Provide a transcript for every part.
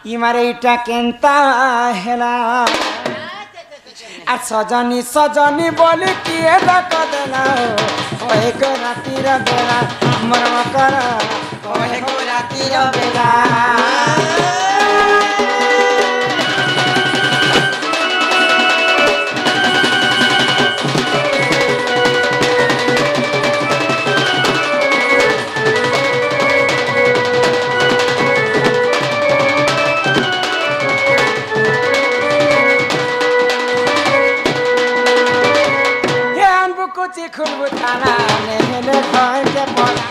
इमारे इटा केंता हेला आ सजनी सजनी बोली किए धक देला ओए को राती रा बेला मरम कर ओए को राती रा बेला खुलबु थाना नेले खाए के पोला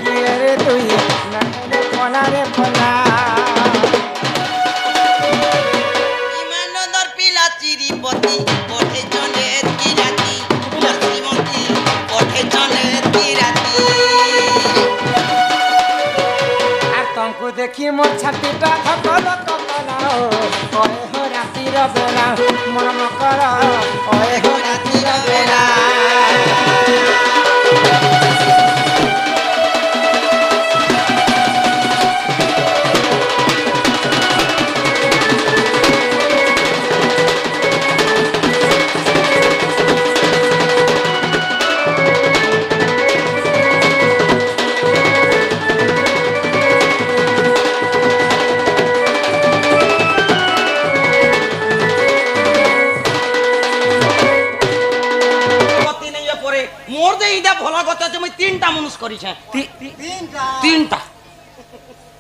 ये रे तुई नेले पोला रे पोला इमानदार पिला चिरीपति पठे जने तिराती श्रीमती पठे जने तिराती आ तुमको देखी मोर छातीटा धकल ककला ओए हो राती रा बेला मन कर ओए हो राती रा बेला तीनटा मनुष करी छे तीनटा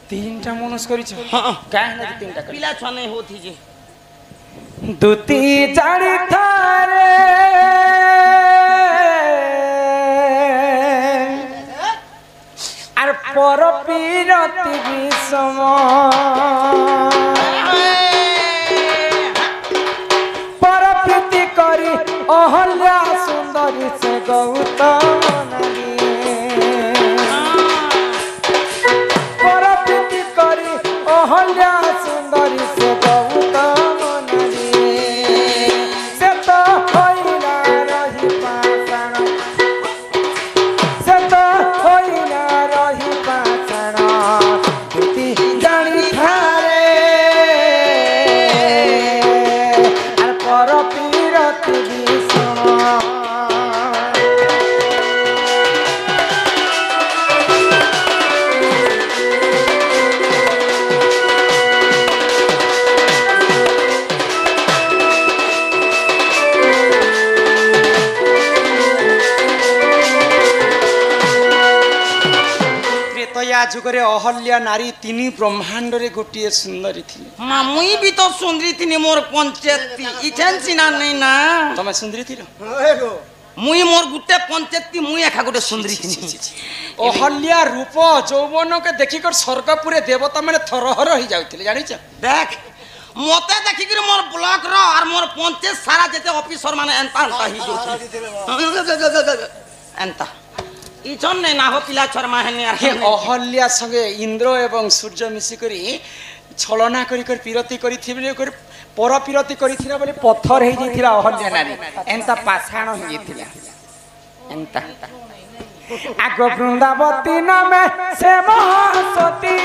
तीनटा मनुष करी छ हां काहे ना तीनटा करी पिला छ नहीं होती जे दुती जाड़ी थारे आर पर पीरति विषम पर प्रीति करी अहल्या सुंदरी से गौतम अहल्या सुंदरी से गौतम नदी से तो होइला रही पाषाण से तो होइला रही पाषाण दुती जानी थारे आर पर पीरति विषम जुगरे अहल्या नारी तीन ब्रह्मांड रे गोटिए सुंदरी थी मां मुई भी तो सुंदरी थी मोर पंचायती इठन सिना नहीं ना तमे सुंदरी थी मुई मोर गुटे पंचायती मुई एका गुटे सुंदरी थी अहल्या रूप यौवन के देखि कर स्वर्ग पुरे देवता माने थरहर हो जाउथिले जानि छ देख मते देखि कर मोर ब्लॉक रो और मोर पंचायत सारा जेते ऑफिसर माने एंता ही एंता इचन ने ना हो पिला शर्मा है यार अहल्या संगे इंद्र एवं सूर्य मिसी करी छलना करी कर पीरति करी थिबले कर पर पीरति करी थिला बोले पत्थर हे जिथिला अहल्या नारी एंता पाषाण हे जिथिला एंता आगो वृंदावती नामे से महासती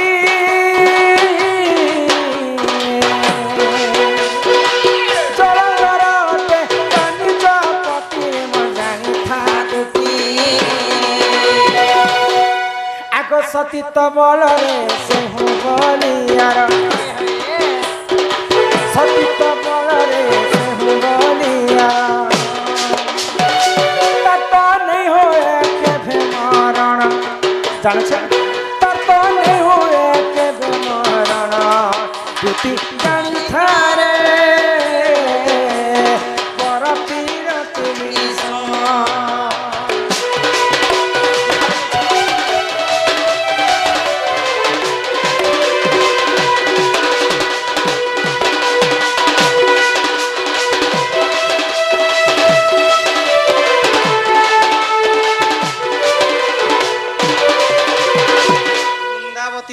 सती तबल रे से हूँ बलियार सती तबल रे से हूँ बलियार तो नहीं होए के भेमरण जान छ तो नहीं होए के भेमरण दुती जान थारे पर पीरति विषम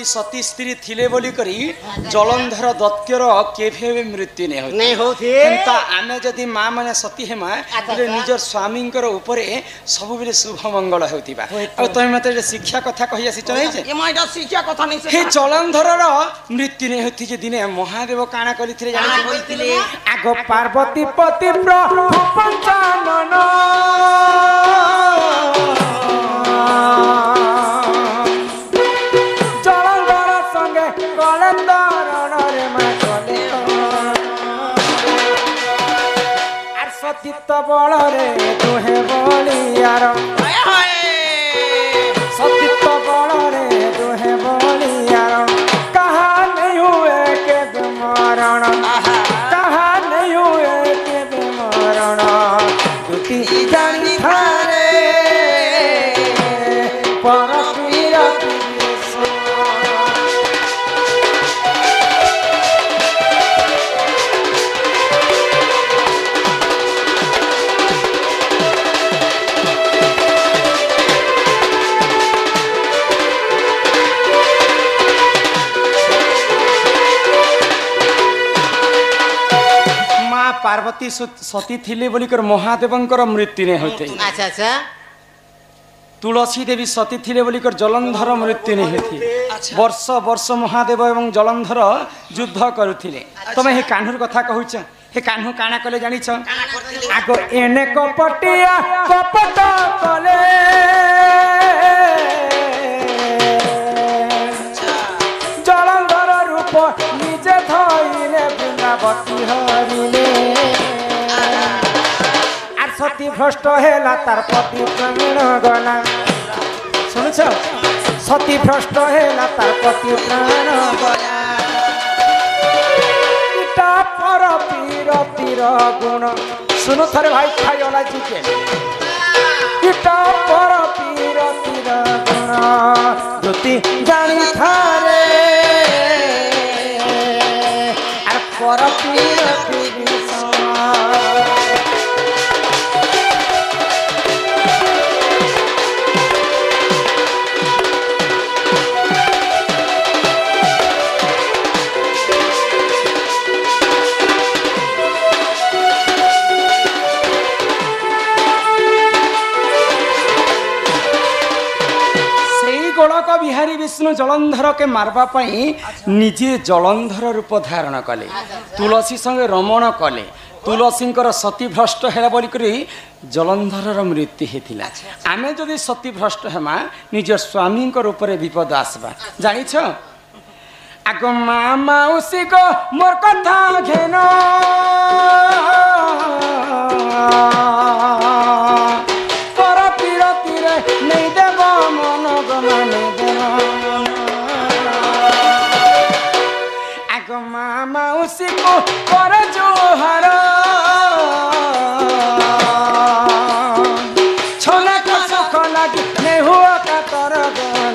सती स्त्री थिले बोली करी जलंधर दत्यर केभे भी मृत्यु नहीं होती नहीं होती तो आमे जदि माँ माने सती हेमा बोले निजर स्वामी उपरे सब बेले शुभ मंगल होतिबा और तमे मते जे शिक्षा कथा कहि आसी चलै जे ये माइटा शिक्षा कथा नहीं हे से जलंधर मृत्यु नहीं होती जे दिने महादेव काना करिथिले जानि आगो पार्वती पति प्रभु पंचानन जलंधर संगे कलंदर रे मा चले आर सतीत्व बल रे तुहे बलियार हाय हाय सतीत्व बल रे तुहे बलियार कहा नहीं हुए के मरण कहा नहीं हुए के मरण दुटी जानी थारे परपीरा पार्वती सती थिले बोलिकर महादेवंकर मृत्यु नहीं होते अच्छा अच्छा तुलसी देवी सती थिले बोलिकर जलंधर मृत्यु नहीं होती वर्ष वर्ष महादेव एवं जलंधर युद्ध करुथिले तमे हे कान्हूर कथा कहूछ हे कान्हू काना कले जानिछ आगो एने कपटिया कपट कले जलंधर रूप निजे धइले वृंदावती हरिले आर सती भ्रष्ट हेला तार पति प्रवीण गला सुनुछ सती भ्रष्ट हेला तार पति प्राण गला इटा पर पीर गुण सुनो थरे भाई खाइला चिके इटा पर पीर गुण ज्योति जानी थारे आर पर पीर गोलक बिहारी विष्णु जलंधर के मारवा पाई निजे जलंधर रूप धारण कले तुलसी संगे रमण कले तुलसी सती भ्रष्ट है बोलिक जलंधर मृत्यु होता आमे जदि सती भ्रष्ट हेमा निज स्वामी ऊपर विपद आसबा जानिछ आग माँ माउसी को मोर कथा घेन पर पीरती रे नहीं देव मन गमाने देव आग माँ माउसी को कर जोहर छोला का सुख लगी नहीं हुआ का तर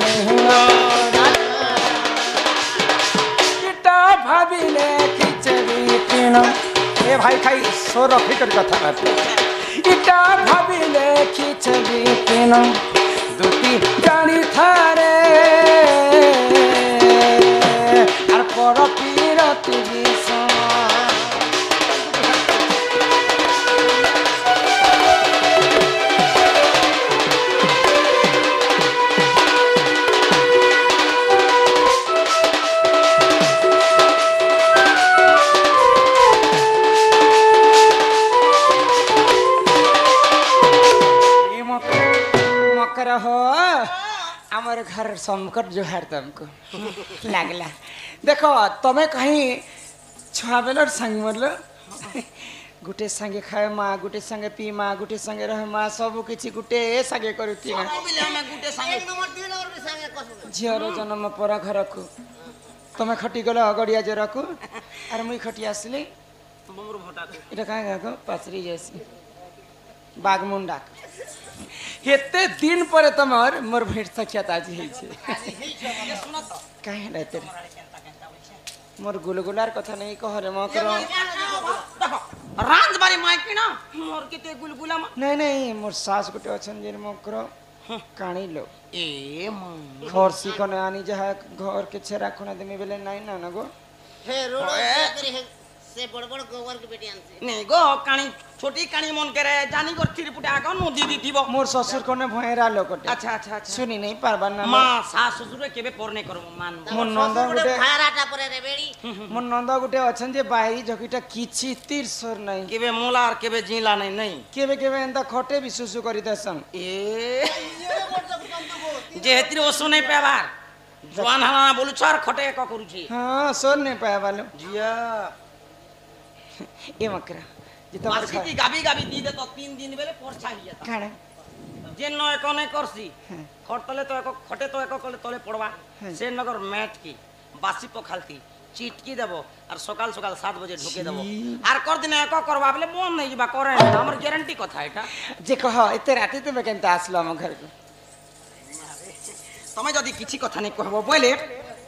नहीं हुआ भाविले खिचड़ी किन ए भाई खाई सो रखी कर कथा बात इटा भाविले खिचड़ी किन दुटी जानी थारे आर पर पीरती विषय हो आमर घर संकट जोहार तुमको लागला देखो तमें कहीं छुआ बेलर संग मरल गुटे संगे खाए माँ गुटे संगे पी माँ गुटे संगे रहे माँ सब किसी गुटे संगे करुती झीर जन्म पर घर को तमें खटी गल अगड़िया जरा को आर मुई खटी आसली इटा कहाँ पाचरी जैसी बागमुंडा हेते दिन पर तमर मोर भेट साक्षात आज है कहीं रहते मोर गुलगुलार कथा नहीं कह रे म करो रांझ बारी माइक ना मोर केते गुलगुला नहीं नहीं मोर सास गुटे अछन जे म करो काणी लो ए मां खरसी कने आनी जहा घर के छेरा कोने देमी बेले नाइ ना ना गो हे रोड ओए। करी है से बड़ बड़ गोबर के बेटी आनसे नहीं गो काणी छोटी काणी मन करे जानी कर चिरपुटे आग नदी दी थीबो मोर ससुर कने भयरा लोकटे अच्छा अच्छा अच्छा सुनी नहीं पारबा ना मां सास ससुर केबे परने करबो मान मोर नंदा गुटे भाराटा परे रे बेड़ी मोर नंदा गुटे अछन जे बाहिरी जकिटा किछि तीर सोर नहीं केबे मोलार केबे जिला नहीं नहीं केबे केबे एंदा खटे भी सुसु करी देसन ए जे हेतिर ओसु नहीं पेबार जवान हला बोलु छार खटे क करूची हां सोर नहीं पाया बालो जिया ए मकरा जे तमर मासी की गाबी गाबी दी दे तो 3 दिन बेले परछा ही जाता खाना जे न एको नहीं करसी खटले तो एको खटे तो एको कले तले पड़वा से नगर मैट की बासी पखालती चिटकी देबो और सकाल सकाल 7 बजे ढुके देबो और कर दिन एको करबा बेले मन नहीं जिबा करे हमर गारंटी कथा एटा जे कह एते राती ते केनता आसलो हम घर को तमे जदी किछि कथा नहीं कहबो बोले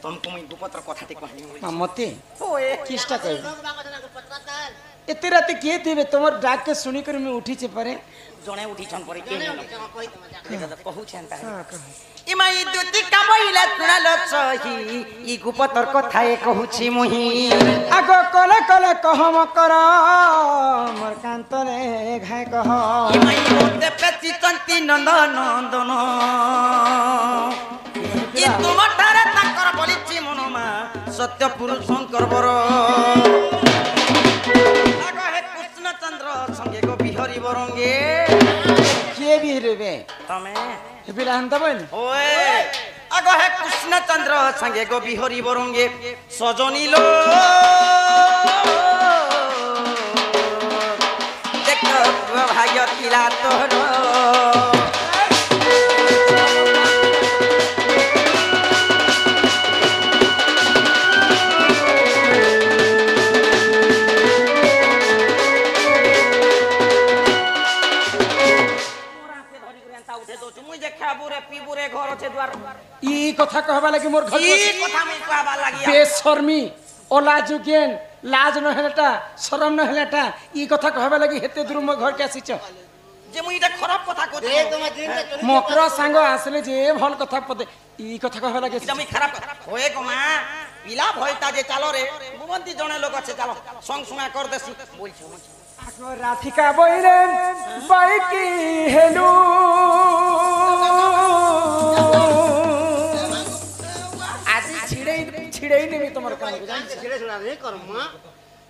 तुमको मैं गुपत्र कथाते कहनी मते ओए किष्टा कह लोग बागो ना पत्रातार एते राती के थिबे तमर डाक के सुनी कर मैं उठी छे परे जणे उठी छन परे के जने नहीं जमा कोई तुम जा देखा तो पहुँचता है हां कह इमाई दुति कामइला कुणाल सही ई गुपतर कथाए कहूछि मुही आगो कले कले कहम कर मोर कांतरे घाय कह इमाई होते पेची चंती नंद नंदन ई तुमठारे ताकर बलिछि मनमा सत्य पुरुष शंकर बर आगो हे कृष्ण चंद्र संगे गो बिहरी बरंगे के भी रेबे तमे बिलान तबन ओए आगो हे कृष्ण चंद्र संगे गो बिहरी बरंगे सजनी लो देख भाग्य तिला तोर ई कथा कहबा लगी मोर घर बेशर्मी ओला जुगेन लाज न हेलटा शरम न हेलटा ई कथा कहबा लगी हेते दूर मोर घर के आसीच जे मुई इटा खराब कथा ए कहते तुम दिन के चोरी मकर सांग आसले जे भल कथा पदे ई कथा कहबा लगी इटा मुई खराब कथा होए गो मां पिला भइता जे चालो रे बुवंती जणे लोग আছে चालो संग सुना कर देसी बोलछ आगो राधिका बइरे बाइकी हेलू आज छिड़े नेबी तमर कान को जान छिड़े छुड़ा नहीं कर मां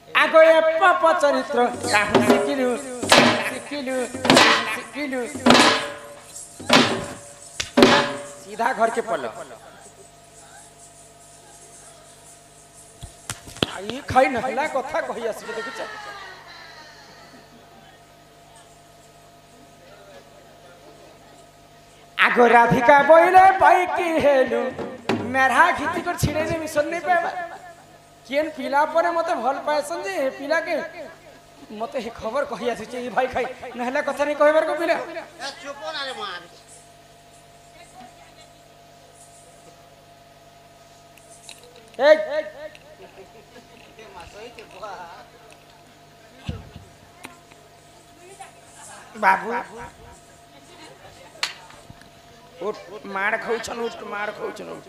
आगो ए पाप चरित्र काहू सिकिलु सीधा घर के पल आई खाई नहला कथा कहि आसी देखछ आगो राधिका बइले बाइकी हेलु मेरा घिति कर छिड़े ने मिशन नहीं पाबा केन पिला परे मते भल पाएसन जे पिला के मते हे खबर कहि आसी जे भाई खाई नहला कथा नहीं कहबर को पिला ए चुपो ना रे मां ए बाबू उठ मार खाउछन उठ मार खाउछन उठ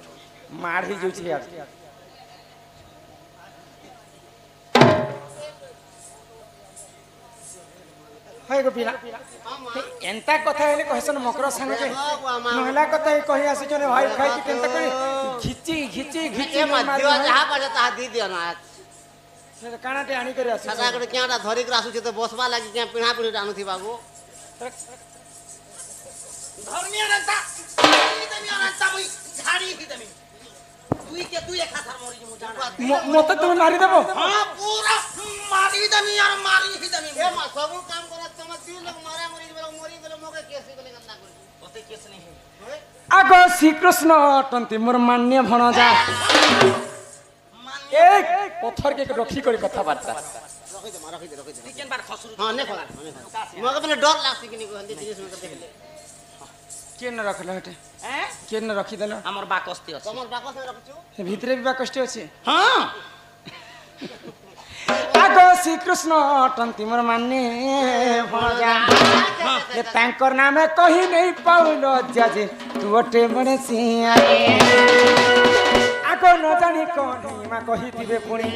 मार ही जाउछ यार हाय गो पिला एंता कथा हेले कहसन मकर संग के महिला कथा ही कहि आसी जने भाई खाई के केंता करे घिची ए मध्य जहा पर ता दी दियो ना से कानाटे आनी करे आसी सदा करे क्याटा धरी के आसु छ तो बसबा लागि क्या पिणा पिणी डानु थी बाबू धर्मीय रंता धर्मीय रंता मुई झाड़ी ही दमी दुई के दुई एक हाथ मोरी मु जाना मते तुम मारी देबो हां पूरा मारी दमी यार मारी ही दमी ए मा सब काम करत तुम तीन लोग मारा मरी गेलो मोके केस गले गंदा कर तोते केस नहीं है आगो श्री कृष्ण अटंती मोर मान्य भणजा एक पत्थर के रखी करे कथा बार्ता रखी दे केन बार खसरु हां ने खला मोके पने डर लागसी कि नि को हंदी जिनिस में देखले के न रखल हटे हैं के न रखी देलो हमर बाकस्ती अछि तमर बाकस में रखछु भीतरे भी कष्ट अछि हां आगो श्रीकृष्ण अटंती मोर माने भणजा ये तांकर नाम कही नहीं पाउलो जाजे तू अटे बड़े सिया आगो न जानी कौन हिमा कही दिबे पुणी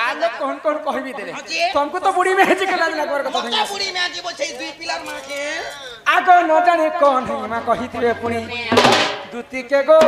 आज कौन कौन कहि भी देले तुमको तो बुढ़ी में हेजी के लाज लागवर कथा मोके बुढ़ी में आजी बोल छै दुई पिलर मां के आगो न जानी कौन हिमा कही दिबे पुणी दूती के गो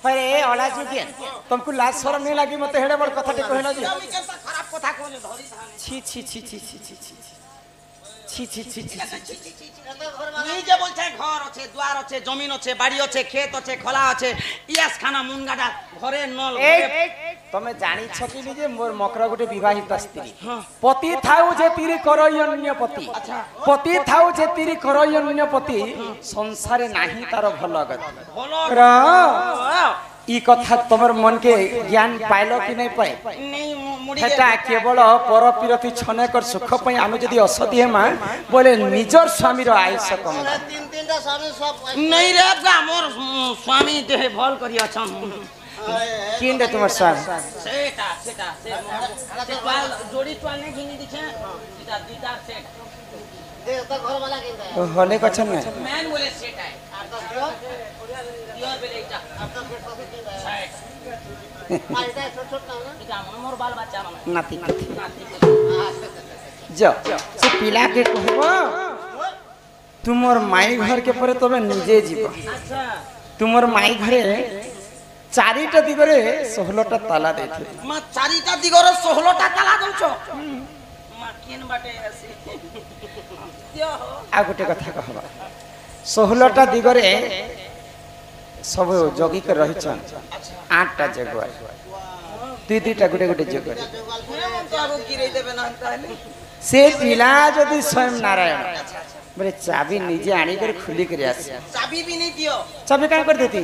अरे ओला जुगे तुमको लाज शरम नहीं लगी मते हेडे बड़ कथा टे कहला जी আমি কেনটা খারাপ কথা কইলে ধরি থানে छी छी छी छी छी छी छी छी छी छी নিজে বলছে ঘর আছে দ্বার আছে জমিন আছে বাড়ি আছে ক্ষেত আছে খোলা আছে ইয়াস খানা মুনগাডা ঘরে নল ঘরে তুমি জানি ছকি যে মোর মকরা গুটে বিবাহিত স্ত্রী পতি থাউ যে তিরি করয়ন্য পতি পতি থাউ যে তিরি করয়ন্য পতি সংসারে নাহি তার ভাল গতি ভালো ই কথা তোমার মন के ज्ञान पाइलो कि नहीं पाए নেই মুড়ি हेटा केवल पर पिरती छनेकर सुख पई आमे जदी असदी हेमा बोले निजर स्वामी रो आयुष कम तीन तीनटा स्वामी सब नहीं रे बा मोर स्वामी देह भल करी अछन किन रे तुम्हार स्वामी सेटा सेटा से पाल जोड़ी तो ने घिनी दिखे सीधा दीदार सेट देख तो घर वाला के तो होले कछन ने मैन बोले सेट है आठ दस किलो दियर बेले इटा आठ दस पेट सब के सेट आइटा छोट छोट ना इटा मोर बाल बच्चा मन नाती नाती जो से पिला के कहबो तुमर माई घर के परे तबे निजे जीव अच्छा तुमर माई घरे चारिटा दिगरे 16टा ताला देथे मा चारिटा दिगरे 16टा ताला दउछो मा केन बाटे आसी दियो आ गोटे कथा कहबा 16टा दिगरे सब जगी के रहिछन 8टा जगवा दुईटा गोटे गोटे जगरे तो आगो गिरे देबे ना ताले से पिला जदि स्वयं नारायण बोले चाबी निजे आनी कर खुली कर आसी चाबी भी नहीं दियो चाबी का कर देती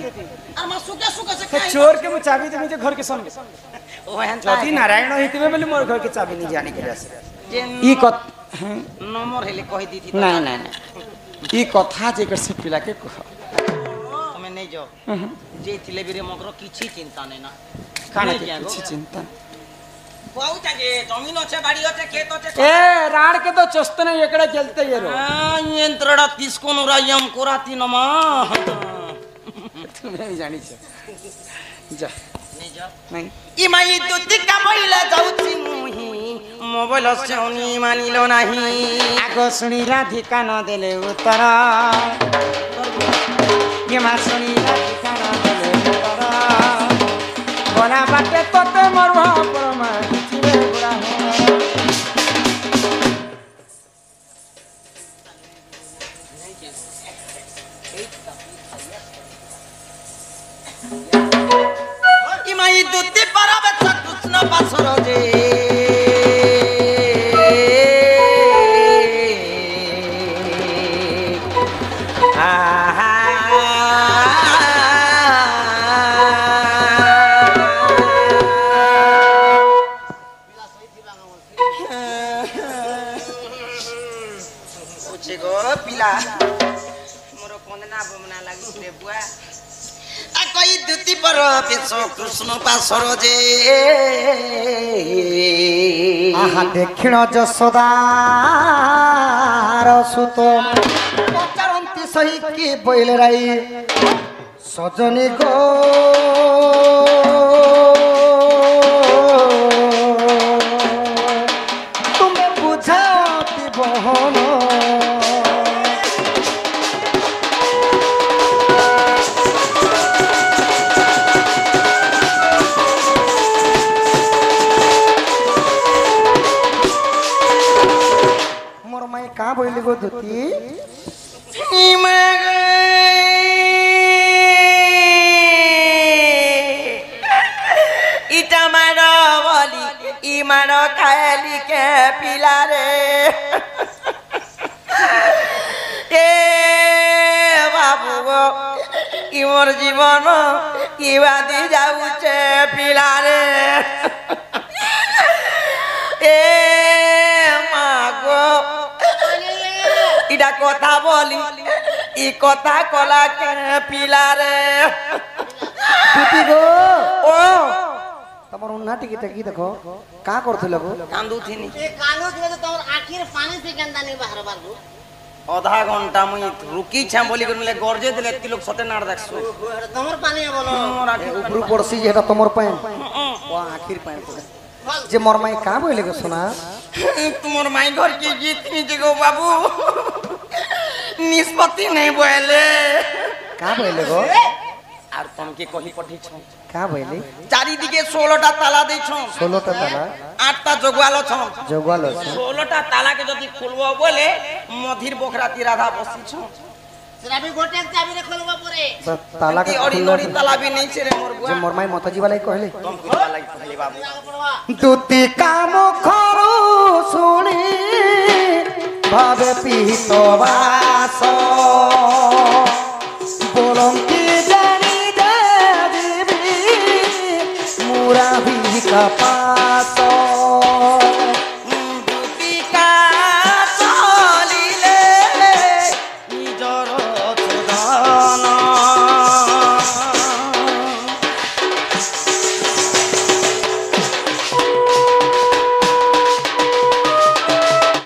और मा सुके सुके से तो खाई चोर के मु चाबी दे निजे घर के संग ओ हन जदि नारायण हितबे बोले मोर घर के चाबी निजे आनी कर आसी जे ई कत नंबर हेले कहि दी थी नहीं नहीं नहीं ई कथा जे कर से पिला के कह हमें नहीं जो जे थिले बिरे मगरो किछि चिंता नहीं ना काना नहीं के जागो। कुछ चिंता बहुत आगे जमीन আছে বাড়ি আছে ক্ষেত আছে ए राड के तो चस्त नहीं एकड़े चलते ये रो यंत्रडा तिसकोन रायम कोराती नमा तुम्हें भी जानी छे जा नहीं जा नहीं ইমাই দুতি কামইলা যাউছি মুহি মোবাইল সেউনি মানিলো নাহি आगो सुनी राधिका न देले उत्तर ये मा सुनी राधिका न देले उत्तर बोला बाटे तोते मरवा परमा चिरे बुरा ইমাই দুতি পারাবে কৃষ্ণ বাসর যে पूछे गो पिला मोर कोंदना बमना लागी रे बुआ आ कोई दुति पर पेसो कृष्ण पासर जे आहा दक्षिण जसोदार सुत पचारंती सही की बोल राई सजनी गो तुम्हें बुझाती बहन मोर माई कहाँ बोली गो धोती इटा मारो बोली ई मारो खाली के पिला रे কি মোর জীবন কি বাদি যাউছে পিলারে এ মা গো ইটা কথা বলি ই কথা কলা কে পিলারে টুটি গো ও তোমার উন্না টিকিটা কি দেখো কা করছিল গো কান্দুথিনি ଏ କାନ୍ଦୁ ଥିଲେ ତ ତମର ଆଖିରେ ପାଣି ସେ କେନ୍ତା ନି ବାହାରବାର ଗো অধা ঘন্টা মুই রুকি ছাম বলি করে মিলে গর্জে দিলে এতি লোক সতে নাড় দেখছো ତମର ପାଣି ହେବ ନ মোর আখি উপরু পড়ছি যে এটা তোমার পায় ও আখির পায় যে মোর মাই কা বইলে গো সোনা তোমার মাই ঘর কি জিত নিতে গো বাবু নিষ্পত্তি নেই বলে কা বইলে গো আর তোমাকে কহি পঠিছ কা বইলে চারিদিকে 16টা তালা দিছ 16টা তালা 8টা জগুয়ালো ছ জগাল 16টা তালাকে যদি খুলব বলে মধির বখরাতি রাধা বসিছ ସେଟା ବି ଗୋଟେ ଚାବିରେ ଖୋଲବା ପରେ তালা তি অড়ি নড়ি তালা বি নেই রে মোর যে বুয়া মোর মাই মতাজি বালাই কইলে তুমি কইবা লাগি কইলি বাবু ଯିବାକୁ ପଡବା দুতি কাম খরু শুনি ভাবে পিত বাস বলম কি জানি দে দিবি মুরা ভিকা পা